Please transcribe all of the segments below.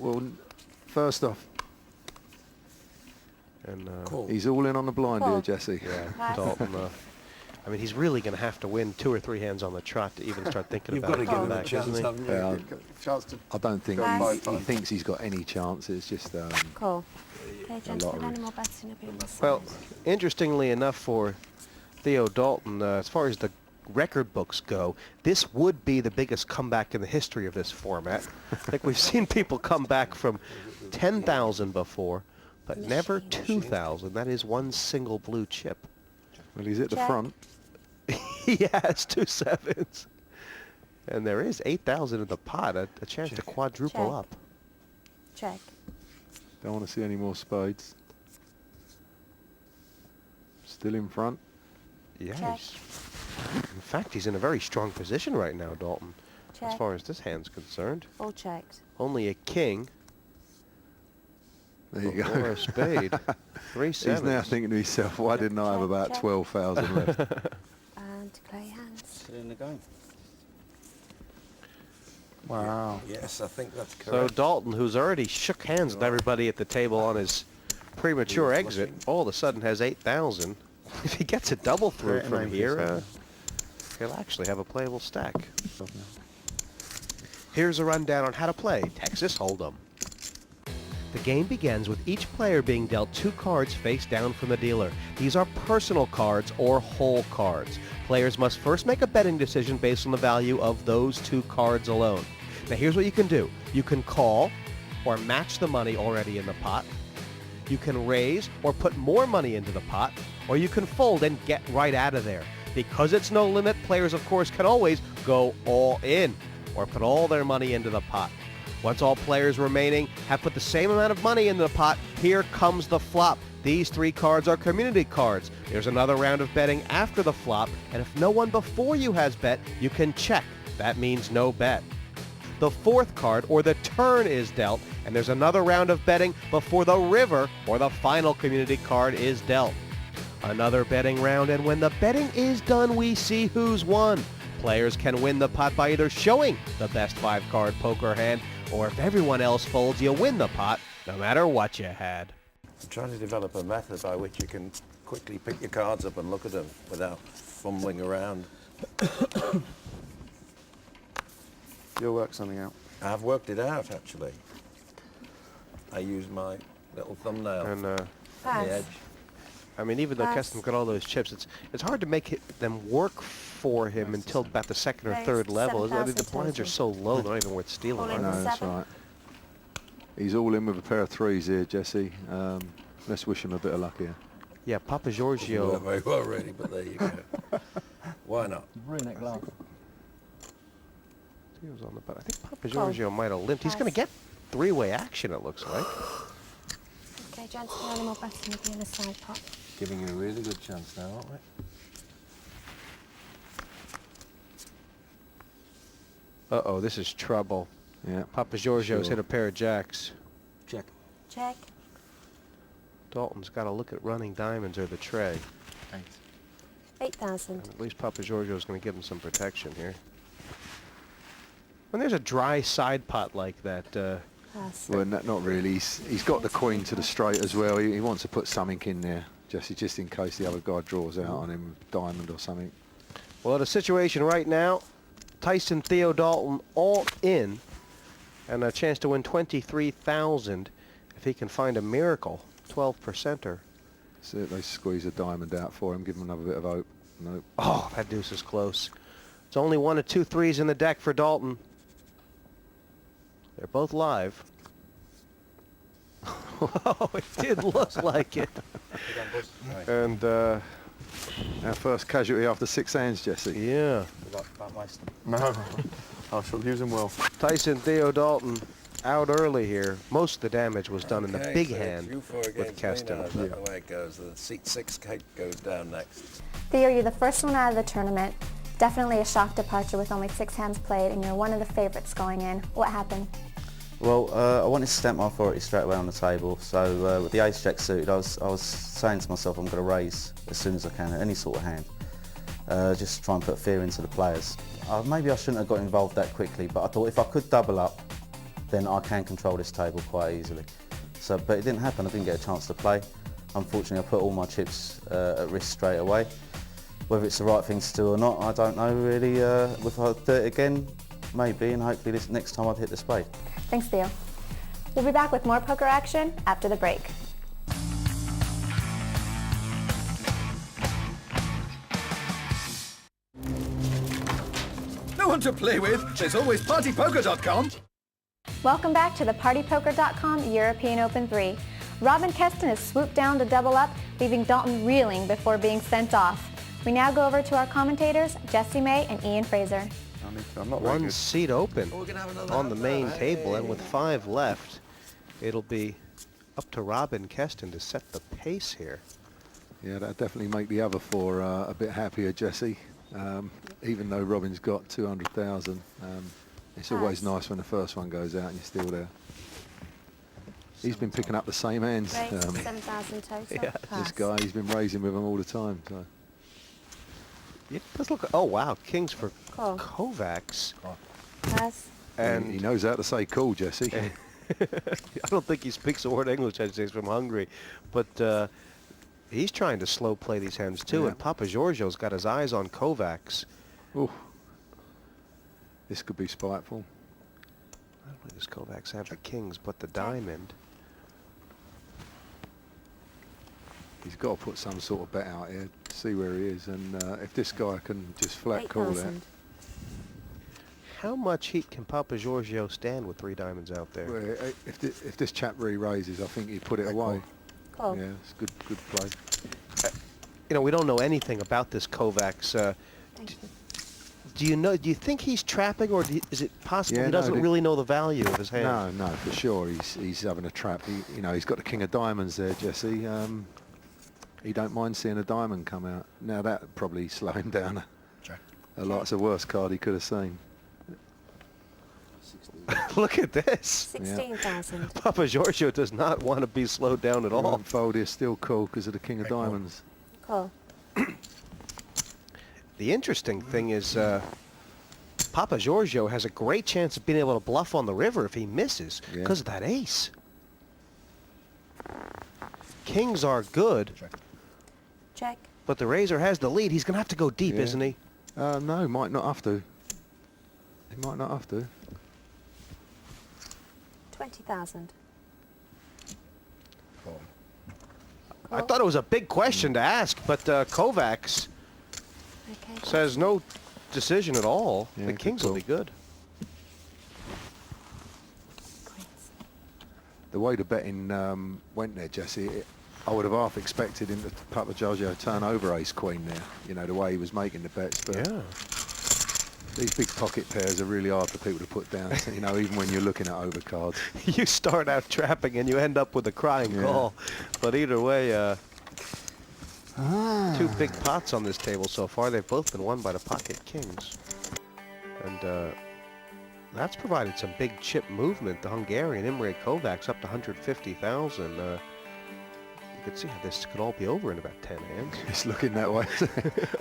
Well, first off, And he's all in on the blind here, Jesse. yeah, Pass. Dalton. I mean, he's really going to have to win 2 or 3 hands on the trot to even start thinking You've about got to it give coming him a back, chance, isn't he? haven't you? Yeah. You've got a chance to I don't think Pass. he thinks he's got any chance. It's just Cool. Okay, gents, lottery. any more bets in the Well, interestingly enough for Theo Dalton, as far as the record books go, this would be the biggest comeback in the history of this format. I think we've seen people come back from 10,000 before, but never 2,000. That is one single blue chip. well, he's at the Check. front. He has 2 sevens. And there is 8,000 in the pot, a chance to quadruple Check. up. Check. Don't want to see any more spades. Still in front. Yeah, Check. in fact, he's in a very strong position right now, Dalton, as Check. far as this hand's concerned. All checked. Only a king There you or go. a spade. 3 sevens. He's now thinking to himself, why didn't I have Check, about check. 12,000 left? And declare your hands. Still in the game. Wow. Yes, I think that's So correct. Dalton, who's already shook hands with everybody at the table on his premature exit, all of a sudden has 8,000. If he gets a double through from here, he'll actually have a playable stack. Here's a rundown on how to play Texas Hold'em. The game begins with each player being dealt 2 cards face down from the dealer. These are personal cards or whole cards. Players must first make a betting decision based on the value of those 2 cards alone. Now here's what you can do. You can call or match the money already in the pot. You can raise or put more money into the pot, or you can fold and get right out of there. Because it's no limit, players of course can always go all in or put all their money into the pot. Once all players remaining have put the same amount of money into the pot, here comes the flop. These 3 cards are community cards. There's another round of betting after the flop, and if no one before you has bet, you can check. That means no bet. The 4th card, or the turn, is dealt, and there's another round of betting before the river, or the final community card, is dealt. Another betting round, and when the betting is done, we see who's won. Players can win the pot by either showing the best 5-card poker hand, or if everyone else folds, you win the pot, no matter what you had. I'm trying to develop a method by which you can quickly pick your cards up and look at them without fumbling around. You'll work something out. I've worked it out, actually. I use my little thumbnail And on Pass. the edge. I mean, even though Pass. Keston got all those chips, it's hard to make them work for him until about the 2nd or Raise 3rd level. I mean, the 7,000 blinds are so low, they're not even worth stealing. All in. are they? No, that's 7. right. He's all in with a pair of 3s here, Jesse. Let's wish him a bit of luck here. Yeah, Papa Not Giorgio. very well, really, but there you go. Why not? Ruin that glass. He was on the butt. I think Papa Giorgio might have limped. He's going to get 3-way action, it looks like. Okay, gents, any more bets in the side pot? Giving you a really good chance now, aren't we? Uh-oh, this is trouble. Yeah. Papa Giorgio's Sure. hit a pair of jacks. Check. Check. Dalton's got to look at running diamonds or the tray. Thanks. 8,000. And at least Papa Giorgio's going to give him some protection here. When there's a dry side pot like that, Pass. Well, not really. He's got the queen to the straight as well. He wants to put something in there, Jesse, just in case the other guy draws out on him, diamond or something. well, the situation right now, Tyson Theo Dalton all in, and a chance to win 23,000 if he can find a miracle 12%er. So they squeeze a diamond out for him, give him another bit of hope. Nope. Oh, that deuce is close. It's only 1 or 2 threes in the deck for Dalton. They're both live. Oh, it did look like it. And our first casualty after 6 hands, Jesse. Yeah. No. I shall use him well. Tyson Theo Dalton out early here. Most of the damage was done in the Okay, big so hand you four with against me Keston. now. Is that the way it goes? The seat 6 cake goes down next. Theo, you're the first one out of the tournament. Definitely a shock departure with only 6 hands played, and you're one of the favourites going in. What happened? Well, I wanted to stamp my authority straight away on the table, so with the ace-jack suited, I was saying to myself I'm going to raise as soon as I can at any sort of hand, just try and put fear into the players. Maybe I shouldn't have got involved that quickly, but I thought if I could double up, then I can control this table quite easily. So, but it didn't happen. I didn't get a chance to play. Unfortunately, I put all my chips at risk straight away. Whether it's the right thing to do or not, I don't know really. If I do it again, maybe, and hopefully this next time I'd hit the spade. Thanks, Theo. We'll be back with more poker action after the break. No one to play with? There's always partypoker.com. Welcome back to the PartyPoker.com European Open 3. Robin Keston has swooped down to double up, leaving Dalton reeling before being sent off. We now go over to our commentators, Jesse May and Ian Fraser. I'm not very One good. seat open on the main table, and with 5 left, it'll be up to Robin Keston to set the pace here. Yeah, that'd definitely make the other 4 a bit happier, Jesse. Even though Robin's got 200,000, it's always nice when the first one goes out and you're still there. He's been picking up the same hands. Raise 7,000 total. Yeah, This guy, he's been raising with them all the time. So. It does look. Oh wow, kings for Call. Kovacs. Pass. And he knows how to say cool, Jesse. I don't think he speaks a word of English. I'd say he's from Hungary, but he's trying to slow play these hands too. Yeah. And Papa Giorgio's got his eyes on Kovacs. Ooh. This could be spiteful. I don't think this Kovacs have the kings, but the diamond. He's got to put some sort of bet out here, see where he is, and if this guy can just flat call that. 8,000. How much heat can Papa Giorgio stand with 3 diamonds out there? Well, if this chap re-raises, I think he'd put it away. Call. Yeah, it's good play. You know, we don't know anything about this Kovacs. Thank you. Do you think he's trapping, or is it possible Yeah, he no, doesn't really know the value of his hand? No, for sure, he's having a trap. He's got the king of diamonds there, Jesse. He don't mind seeing a diamond come out. Now that probably slow him down a lot. It's the worst card he could have seen. Look at this. 16,000. Papa Giorgio does not want to be slowed down at all. Fold is still cool because of the king of diamonds. Call. The interesting thing is Papa Giorgio has a great chance of being able to bluff on the river if he misses Yeah. because of that ace. Kings are good, Check. but the razor has the lead. He's going to have to go deep, Yeah. isn't he? No, might not have to. He might not have to. 20,000. I thought it was a big question to ask, but Kovacs Okay. says no decision at all. Yeah, The good kings will call. be good. Queens. The way the betting went there, Jesse, I would have half expected him to Papa Giorgio turn over ace queen there. You know, the way he was making the bets. But Yeah. these big pocket pairs are really hard for people to put down. You know, even when you're looking at overcards. You start out trapping and you end up with a crying Yeah. call. But either way, 2 big pots on this table so far. They've both been won by the pocket kings. And that's provided some big chip movement. The Hungarian Imre Kovacs up to 150,000. You could see how this could all be over in about 10 hands. It's looking that way.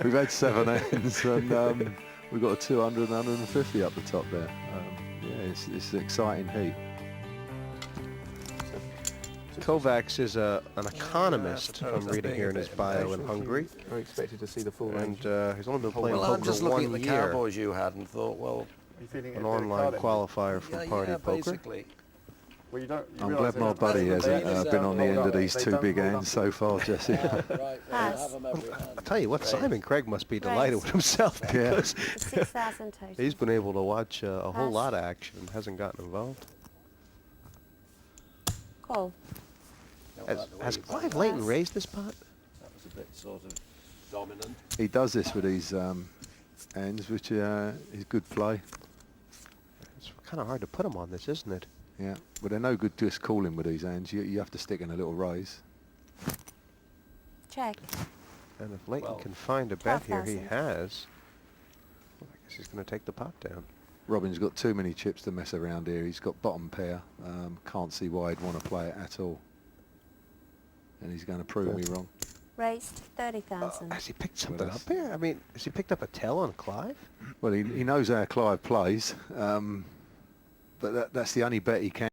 We've had 7 hands and we've got a 200 and 150 up the top there. Yeah, it's an exciting heat. Kovacs is an economist, I'm reading here in his bio in Hungary. I expected to see the full range. And he's only been playing Well, I'm poker just looking at 1 the year. Cowboys you had and thought, well, Are you feeling An a bit of online card qualifier for Party Poker. basically. Well, you don't. You I'm realise glad my they don't- buddy they hasn't don't been on the hold end of up. these They 2 don't big hold hands up. so far, Jesse. Pass. I tell you what, Simon Craig must be delighted with himself Yeah. because 6,000 total. he's been able to watch a whole Pass. lot of action and hasn't gotten involved. Call. Has Clive Layton raised this pot? That was a bit sort of dominant. He does this with these hands, which is good play. It's kind of hard to put him on this, isn't it? Yeah, but they're no good just calling with these hands. You have to stick in a little raise. Check. And if Layton Well, can find a bet here, he 12,000. has. Well, I guess he's going to take the pot down. Robin's got too many chips to mess around here. He's got bottom pair. Can't see why he'd want to play it at all. And he's going to prove me wrong. Raised 30,000. Has he picked something that's- up here? I mean, has he picked up a tell on Clive? Well, he knows how Clive plays. but that's the only bet he can